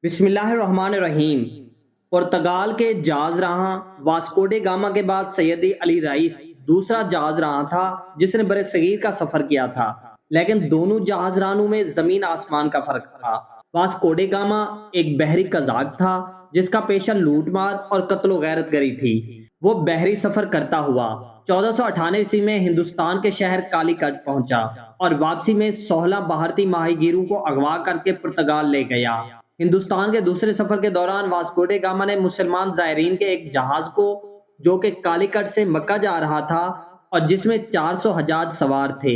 بسم اللہ الرحمن الرحیم۔ پرتگال کے جہاز راں واسکو ڈے گاما کے بعد سیدی علی رئیس دوسرا جہاز راں تھا جس نے برِ صغیر کا سفر کیا تھا، لیکن دونوں جہاز رانوں میں زمین آسمان کا فرق تھا۔ واسکو ڈے گاما ایک بحری قزاق تھا جس کا پیشہ لوٹ مار اور قتل و غیرت گری تھی۔ وہ بحری سفر کرتا ہوا 1498 میں ہندوستان کے شہر کالی کٹ پہنچا اور واپسی میں 16 بھارتی ماہی گیروں کو اغوا کر کے پرتگال لے گیا۔ ہندوستان کے دوسرے سفر کے دوران واسکو ڈے گاما نے مسلمان زائرین کے ایک جہاز کو جو کہ کالی کٹ سے مکہ جا رہا تھا اور جس میں 400 حجاج سوار تھے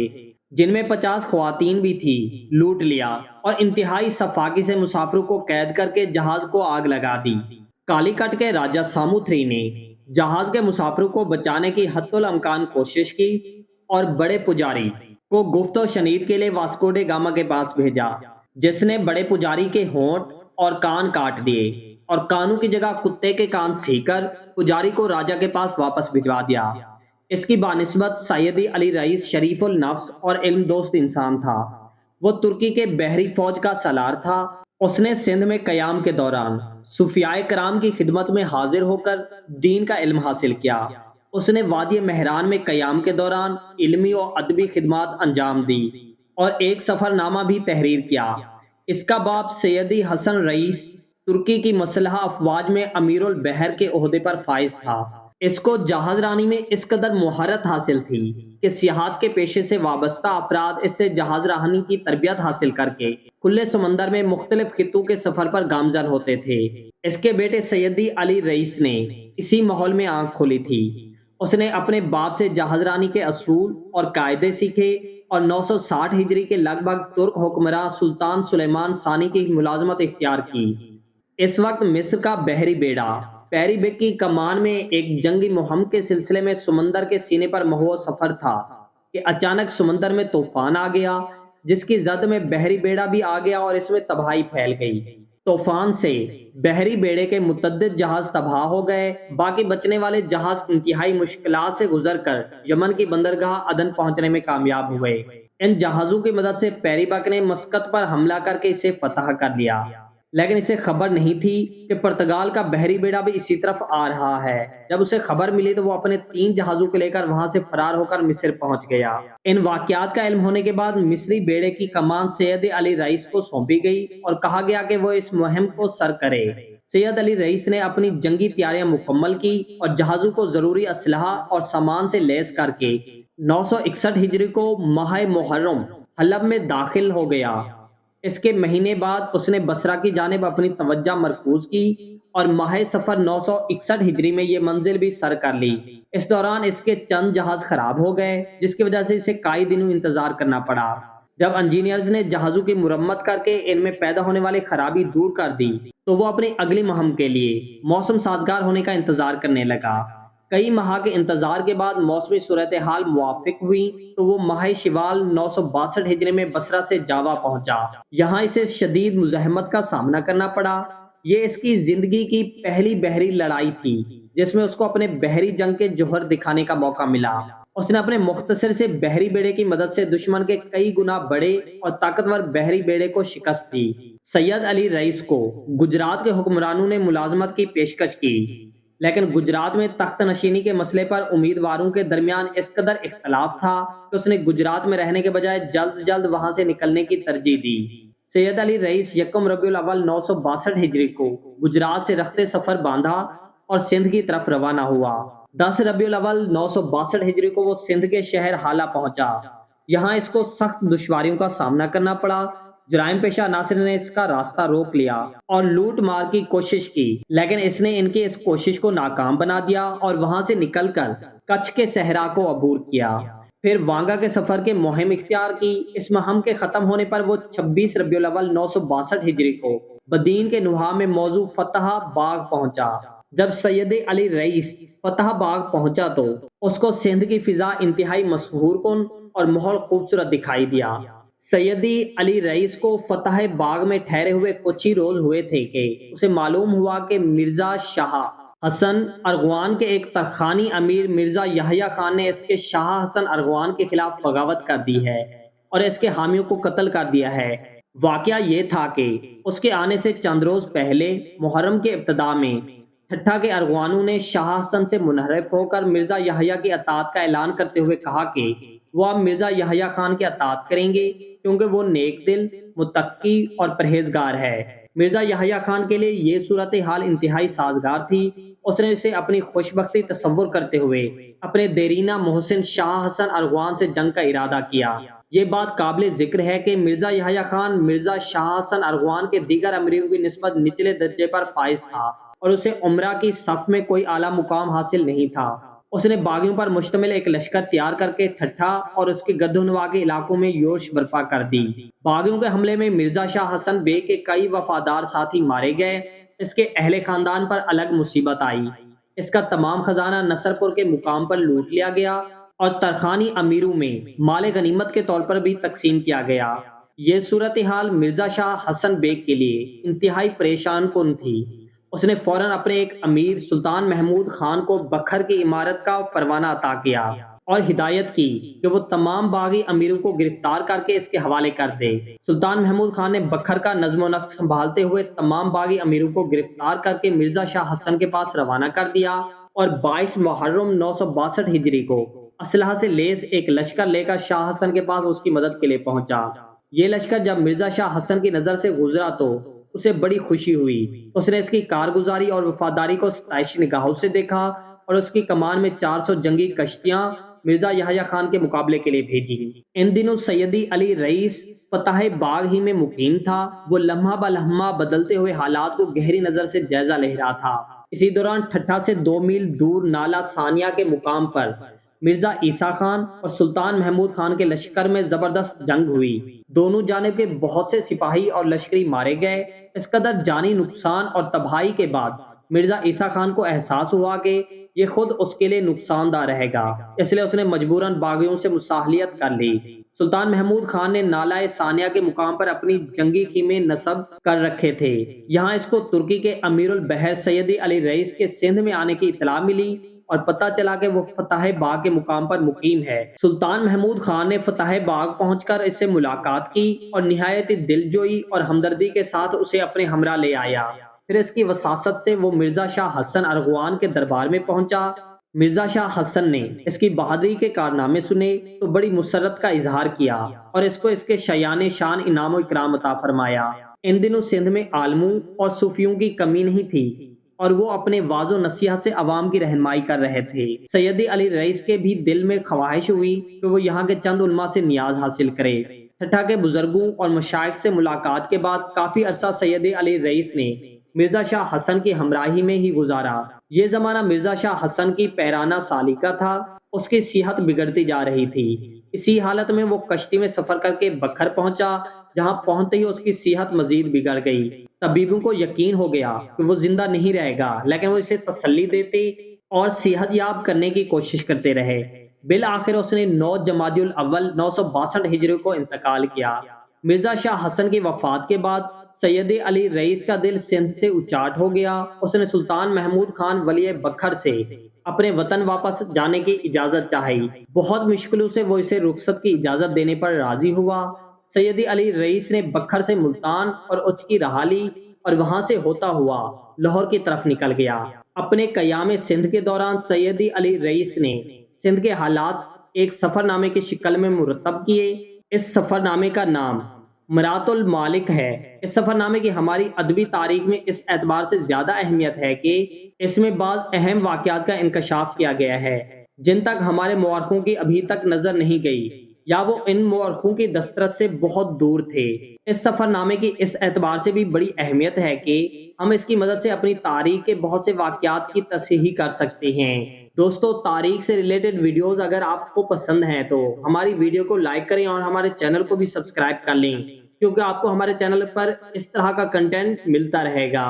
جن میں 50 خواتین بھی تھی، لوٹ لیا اور انتہائی سفاکی سے مسافروں کو قید کر کے جہاز کو آگ لگا دی۔ کالی کٹ کے راجہ ساموتری نے جہاز کے مسافروں کو بچانے کی حتی الامکان کوشش کی اور بڑے پجاری کو گفت و شنید کے لیے واسکو ڈے گاما کے پاس بھیجا، جس نے بڑے پجاری کے ہونٹ اور کان کاٹ دیے اور کانوں کی جگہ کتے کے کان سی کر پجاری کو راجہ کے پاس واپس بھجوا دیا۔ اس کی بانسبت سیدی علی رئیس شریف النفس اور علم دوست انسان تھا۔ وہ ترکی کے بحری فوج کا سالار تھا۔ اس نے سندھ میں قیام کے دوران صوفیاء کرام کی خدمت میں حاضر ہو کر دین کا علم حاصل کیا۔ اس نے وادی مہران میں قیام کے دوران علمی و ادبی خدمات انجام دی اور ایک سفر نامہ بھی تحریر کیا۔ اس کا باپ سیدی حسن رئیس ترکی کی مسلحہ افواج میں امیر البحر کے عہدے پر فائز تھا۔ اس کو جہاز رانی میں اس قدر مہارت حاصل تھی کہ سیاحت کے پیشے سے وابستہ افراد اس سے جہاز رانی کی تربیت حاصل کر کے کھلے سمندر میں مختلف خطوں کے سفر پر گامزن ہوتے تھے۔ اس کے بیٹے سیدی علی رئیس نے اسی ماحول میں آنکھ کھولی تھی۔ اس نے اپنے باپ سے جہاز رانی کے اصول اور قاعدے سیکھے اور 960 ہجری کے لگ بھگ ترک حکمراں سلطان سلیمان ثانی کی ملازمت اختیار کی۔ اس وقت مصر کا بحری بیڑا پیری بک کی کمان میں ایک جنگی مہم کے سلسلے میں سمندر کے سینے پر محو سفر تھا کہ اچانک سمندر میں طوفان آ گیا، جس کی زد میں بحری بیڑا بھی آ گیا اور اس میں تباہی پھیل گئی۔ طوفان سے بحری بیڑے کے متعدد جہاز تباہ ہو گئے، باقی بچنے والے جہاز انتہائی مشکلات سے گزر کر یمن کی بندرگاہ عدن پہنچنے میں کامیاب ہوئے۔ ان جہازوں کی مدد سے پیری بک نے مسقط پر حملہ کر کے اسے فتح کر لیا، لیکن اسے خبر نہیں تھی کہ پرتگال کا بحری بیڑا بھی اسی طرف آ رہا ہے۔ جب اسے خبر ملی تو وہ اپنے 3 جہازوں کو لے کر وہاں سے فرار ہو کر مصر پہنچ گیا۔ ان واقعات کا علم ہونے کے بعد مصری بیڑے کی کمان سید علی رئیس کو سونپی گئی اور کہا گیا کہ وہ اس مہم کو سر کرے۔ سید علی رئیس نے اپنی جنگی تیاریاں مکمل کی اور جہازوں کو ضروری اسلحہ اور سامان سے لیس کر کے 961 ہجری کو ماہ محرم حلب میں داخل ہو گیا۔ اس کے مہینے بعد اس نے بصرہ کی جانب اپنی توجہ مرکوز کی اور ماہ صفر 961 ہجری میں یہ منزل بھی سر کر لی۔ اس دوران اس کے چند جہاز خراب ہو گئے، جس کی وجہ سے اسے کئی دنوں انتظار کرنا پڑا۔ جب انجینئرز نے جہازوں کی مرمت کر کے ان میں پیدا ہونے والی خرابی دور کر دی تو وہ اپنی اگلی مہم کے لیے موسم سازگار ہونے کا انتظار کرنے لگا۔ کئی ماہ کے انتظار کے بعد موسمی صورتحال موافق ہوئی تو وہ ماہ شوال 962 ہجری میں بصرہ سے جاوا پہنچا۔ یہاں اسے شدید مزاحمت کا سامنا کرنا پڑا۔ یہ اس کی زندگی کی پہلی بحری لڑائی تھی جس میں اس کو اپنے بحری جنگ کے جوہر دکھانے کا موقع ملا۔ اس نے اپنے مختصر سے بحری بیڑے کی مدد سے دشمن کے کئی گنا بڑے اور طاقتور بحری بیڑے کو شکست دی۔ سید علی رئیس کو گجرات کے حکمرانوں نے ملازمت کی پیشکش کی، لیکن گجرات میں تخت نشینی کے مسئلے پر امیدواروں کے درمیان اس قدر اختلاف تھا کہ اس نے گجرات میں رہنے کے بجائے جلد وہاں سے نکلنے کی ترجیح دی۔ سید علی رئیس یکم ربیع الاول 962 ہجری کو گجرات سے رخت سفر باندھا اور سندھ کی طرف روانہ ہوا۔ 10 ربیع الاول 962 ہجری کو وہ سندھ کے شہر حالہ پہنچا۔ یہاں اس کو سخت دشواریوں کا سامنا کرنا پڑا۔ جرائم پیشہ عناصر نے اس کا راستہ روک لیا اور لوٹ مار کی کوشش کی، لیکن اس نے ان کی اس کوشش کو ناکام بنا دیا اور وہاں سے نکل کر کچھ کے صحرا کو عبور کیا۔ پھر وانگا کے سفر کے مہم اختیار کی۔ اس مہم کے ختم ہونے پر وہ 26 ربیع الاول 962 ہجری کو بدین کے نوحہ میں موضوع فتح باغ پہنچا۔ جب سید علی رئیس فتح باغ پہنچا تو اس کو سندھ کی فضا انتہائی مسحور کن اور ماحول خوبصورت دکھائی دیا۔ سیدی علی رئیس کو فتح باغ میں ٹھہرے ہوئے کچھ ہی روز ہوئے تھے کہ اسے معلوم ہوا کہ مرزا شاہ حسن ارغوان کے ایک ترخانی امیر مرزا یحییٰ خان نے اس کے شاہ حسن ارغوان کے خلاف بغاوت کر دی ہے اور اس کے حامیوں کو قتل کر دیا ہے۔ واقعہ یہ تھا کہ اس کے آنے سے چند روز پہلے محرم کے ابتدا میں ٹھٹھہ کے ارغوانوں نے شاہ حسن سے منحرف ہو کر مرزا یحییٰ کی اطاعت کا اعلان کرتے ہوئے کہا کہ وہ اب مرزا یحییٰ خان کی اطاعت کریں گے کیونکہ وہ نیک دل، متقی اور پرہیزگار ہے۔ مرزا یحییٰ خان کے لیے یہ صورتحال انتہائی سازگار تھی۔ اس نے اسے اپنی خوش بختی تصور کرتے ہوئے اپنے دیرینہ محسن شاہ حسن ارغوان سے جنگ کا ارادہ کیا۔ یہ بات قابل ذکر ہے کہ مرزا یحییٰ خان مرزا شاہ حسن ارغوان کے دیگر امیروں کی نسبت نچلے درجے پر فائز تھا اور اسے عمرہ کی صف میں کوئی اعلیٰ مقام حاصل نہیں تھا۔ اس نے باغیوں پر مشتمل ایک لشکر تیار کر کے ٹھٹھہ اور اس کے گرد و نواح کے علاقوں میں یورش برپا کر دی۔ باغیوں کے حملے میں مرزا شاہ حسن بے کے کئی وفادار ساتھی مارے گئے۔ اس کے اہل خاندان پر الگ مصیبت آئی۔ اس کا تمام خزانہ نصر پور کے مقام پر لوٹ لیا گیا اور ترخانی امیروں میں مال غنیمت کے طور پر بھی تقسیم کیا گیا۔ یہ صورتحال مرزا شاہ حسن بیگ کے لیے انتہائی پریشان کن تھی۔ اس نے فوراً اپنے ایک امیر سلطان محمود خان کو بکھر کی عمارت کا پروانہ عطا کیا اور ہدایت کی کہ وہ تمام باغی امیروں کو گرفتار کر کے اس کے حوالے کر دے۔ سلطان محمود خان نے بکھر کا نظم و نسق سنبھالتے ہوئے تمام باغی امیروں کو گرفتار کر کے مرزا شاہ حسن کے پاس روانہ کر دیا اور 22 محرم 962 ہجری کو اسلحہ سے لیس ایک لشکر لے کر شاہ حسن کے پاس اس کی مدد کے لیے پہنچا۔ یہ لشکر جب مرزا شاہ حسن کی نظر سے گزرا تو اسے بڑی خوشی ہوئی۔ اس نے اس کی کارگزاری اور وفاداری کو ستائش نگاہوں سے دیکھا اور اس کی کمان میں 400 جنگی کشتیاں مرزا یحییٰ خان کے مقابلے کے لیے بھیجی۔ ان دنوں سیدی علی رئیس فتح باغ ہی میں مقیم تھا۔ وہ لمحہ بلمحہ بدلتے ہوئے حالات کو گہری نظر سے جائزہ لے رہا تھا۔ اسی دوران ٹھٹھہ سے 2 میل دور نالہ ثانیہ کے مقام پر مرزا عیسیٰ خان اور سلطان محمود خان کے لشکر میں زبردست جنگ ہوئی۔ دونوں جانب کے بہت سے سپاہی اور لشکری مارے گئے۔ اس قدر جانی نقصان اور تباہی کے بعد مرزا عیسیٰ خان کو احساس ہوا کہ یہ خود اس کے لیے نقصان دہ رہے گا، اس لیے اس نے مجبوراً باغیوں سے مصالحت کر لی۔ سلطان محمود خان نے نالہ ثانیہ کے مقام پر اپنی جنگی خیمے نصب کر رکھے تھے۔ یہاں اس کو ترکی کے امیر البحر سیدی علی رئیس کے سندھ میں آنے کی اطلاع ملی اور پتہ چلا کہ وہ فتح باغ کے مقام پر مقیم ہے۔ سلطان محمود خان نے فتح باغ پہنچ کر اس سے ملاقات کی اور نہایت دلجوئی اور ہمدردی کے ساتھ اسے اپنے ہمراہ لے آیا۔ پھر اس کی وساست سے وہ مرزا شاہ حسن ارغوان کے دربار میں پہنچا۔ مرزا شاہ حسن نے اس کی بہادری کے کارنامے سنے تو بڑی مسرت کا اظہار کیا اور اس کو اس کے شایان شان انعام و اکرام عطا فرمایا۔ ان دنوں سندھ میں عالموں اور صوفیوں کی کمی نہیں تھی اور وہ اپنے واعظ و نصیحت سے عوام کی رہنمائی کر رہے تھے۔ سیدی علی رئیس کے بھی دل میں خواہش ہوئی کہ وہ یہاں کے چند علماء سے نیاز حاصل کرے۔ ٹھٹھہ کے بزرگوں اور مشائخ سے ملاقات کے بعد کافی عرصہ سیدی علی رئیس نے مرزا شاہ حسن کی ہمراہی میں ہی گزارا۔ یہ زمانہ مرزا شاہ حسن کی پیرانہ سالی کا تھا۔ اس کی صحت بگڑتی جا رہی تھی۔ اسی حالت میں وہ کشتی میں سفر کر کے بکھر پہنچا، جہاں پہنچتے ہی اس کی صحت مزید بگڑ گئی۔ طبیبوں کو یقین ہو گیا کہ وہ زندہ نہیں رہے گا، لیکن وہ اسے تسلی دیتے اور صحت یاب کرنے کی کوشش کرتے رہے۔ بالآخر اس نے 9 جمادی الاول 962 ہجری کو انتقال کیا۔ مرزا شاہ حسن کی وفات کے بعد سیدی علی رئیس کا دل سندھ سے اچاٹ ہو گیا۔ اس نے سلطان محمود خان ولی بکھر سے اپنے وطن واپس جانے کی اجازت چاہی۔ بہت مشکلوں سے وہ اسے رخصت کی اجازت دینے پر راضی ہوا۔ سیدی علی رئیس نے بکھر سے ملتان اور اچ کی راہ لی اور وہاں سے ہوتا ہوا لاہور کی طرف نکل گیا۔ اپنے قیام سندھ کے دوران سیدی علی رئیس نے سندھ کے حالات ایک سفر نامے کی شکل میں مرتب کیے۔ اس سفر نامے کا نام مرات المالک ہے۔ اس سفر نامے کی ہماری ادبی تاریخ میں اس اعتبار سے زیادہ اہمیت ہے کہ اس میں بعض اہم واقعات کا انکشاف کیا گیا ہے جن تک ہمارے مورخوں کی ابھی تک نظر نہیں گئی یا وہ ان مورخوں کی دسترس سے بہت دور تھے۔ اس سفر نامے کی اس اعتبار سے بھی بڑی اہمیت ہے کہ ہم اس کی مدد سے اپنی تاریخ کے بہت سے واقعات کی تصحیح کر سکتے ہیں۔ دوستو، تاریخ سے ریلیٹڈ ویڈیوز اگر آپ کو پسند ہیں تو ہماری ویڈیو کو لائک کریں اور ہمارے چینل کو بھی سبسکرائب کر لیں، کیونکہ آپ کو ہمارے چینل پر اس طرح کا کنٹینٹ ملتا رہے گا۔